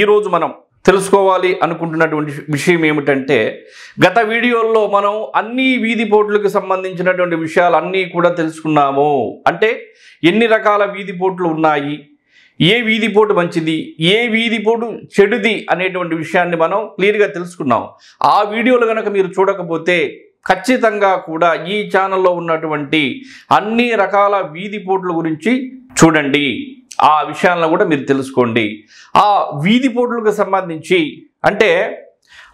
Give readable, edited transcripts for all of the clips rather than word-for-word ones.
ఈరోజు మనం తెలుసుకోవాలి అనుకుంటున్నటువంటి విషయం ఏమిటంటే, గత వీడియోల్లో మనం అన్ని వీధి పోట్లకు సంబంధించినటువంటి విషయాలు అన్నీ కూడా తెలుసుకున్నాము. అంటే ఎన్ని రకాల వీధి పోట్లు ఉన్నాయి, ఏ వీధి పోటు మంచిది, ఏ వీధి పోటు చెడుది అనేటువంటి విషయాన్ని మనం క్లియర్గా తెలుసుకున్నాం. ఆ వీడియోలు కనుక మీరు చూడకపోతే ఖచ్చితంగా కూడా ఈ ఛానల్లో ఉన్నటువంటి అన్ని రకాల వీధి పోట్ల గురించి చూడండి. ఆ విషయాలను కూడా మీరు తెలుసుకోండి. ఆ వీధి పోట్లకు సంబంధించి అంటే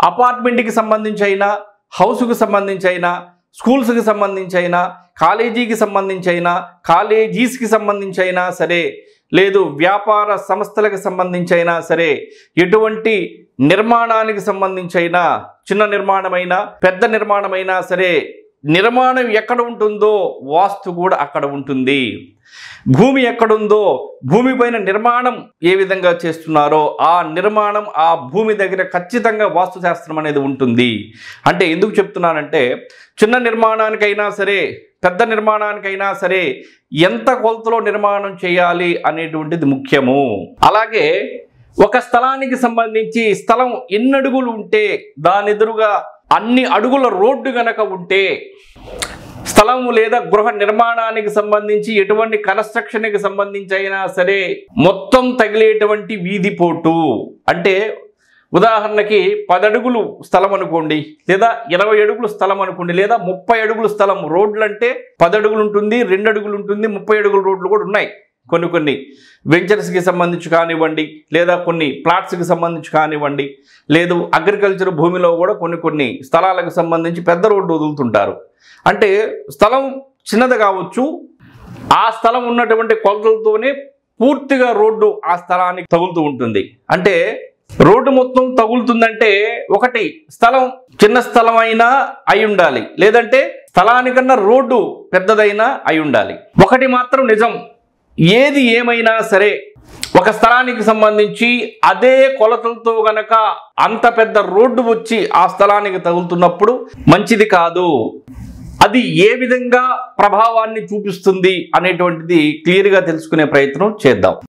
అపార్ట్మెంట్కి సంబంధించి అయినా, హౌస్కి సంబంధించి అయినా, స్కూల్స్కి సంబంధించి అయినా, కాలేజీకి సంబంధించి అయినా, కాలేజీస్కి సంబంధించి అయినా సరే, లేదు వ్యాపార సంస్థలకు సంబంధించి అయినా సరే, ఎటువంటి నిర్మాణానికి సంబంధించి అయినా, చిన్న నిర్మాణమైనా పెద్ద నిర్మాణమైనా సరే, నిర్మాణం ఎక్కడ ఉంటుందో వాస్తు కూడా అక్కడ ఉంటుంది. భూమి ఎక్కడుందో భూమిపైన నిర్మాణం ఏ విధంగా చేస్తున్నారో ఆ నిర్మాణం ఆ భూమి దగ్గర ఖచ్చితంగా వాస్తుశాస్త్రం అనేది ఉంటుంది. అంటే ఎందుకు చెప్తున్నానంటే, చిన్న నిర్మాణానికైనా సరే పెద్ద నిర్మాణానికైనా సరే ఎంత కొలతలో నిర్మాణం చేయాలి అనేటువంటిది ముఖ్యము. అలాగే ఒక స్థలానికి సంబంధించి స్థలం ఎన్ని అడుగులు ఉంటే దాని ఎదురుగా అన్ని అడుగుల రోడ్డు గనక ఉంటే, స్థలము లేదా గృహ నిర్మాణానికి సంబంధించి ఎటువంటి కన్స్ట్రక్షన్కి సంబంధించి అయినా సరే మొత్తం తగిలేటువంటి వీధి పోటు. అంటే ఉదాహరణకి 10 అడుగులు స్థలం అనుకోండి, లేదా 20 అడుగులు స్థలం అనుకోండి, లేదా 30 అడుగులు స్థలం. రోడ్లు అంటే 10 అడుగులు ఉంటుంది, 2 అడుగులు ఉంటుంది, 30 అడుగుల రోడ్లు కూడా ఉన్నాయి. కొన్ని వెంచర్స్కి సంబంధించి కానివ్వండి, లేదా కొన్ని ప్లాట్స్కి సంబంధించి కానివ్వండి, లేదు అగ్రికల్చర్ భూమిలో కూడా కొన్ని స్థలాలకు సంబంధించి పెద్ద రోడ్డు వదులుతుంటారు. అంటే స్థలం చిన్నది కావచ్చు, ఆ స్థలం ఉన్నటువంటి కొలతలతోనే పూర్తిగా రోడ్డు ఆ స్థలానికి తగులుతూ ఉంటుంది. అంటే రోడ్డు మొత్తం తగులుతుందంటే ఒకటి స్థలం చిన్న స్థలం అయినా అయి ఉండాలి, లేదంటే స్థలానికన్నా రోడ్డు పెద్దదైనా అయి ఉండాలి. ఒకటి మాత్రం నిజం, ఏది ఏమైనా సరే ఒక స్థలానికి సంబంధించి అదే కొలతలతో గనక అంత పెద్ద రోడ్డు వచ్చి ఆ స్థలానికి తగులుతున్నప్పుడు మంచిది కాదు. అది ఏ విధంగా ప్రభావాన్ని చూపిస్తుంది అనేటువంటిది క్లియర్గా తెలుసుకునే ప్రయత్నం చేద్దాం.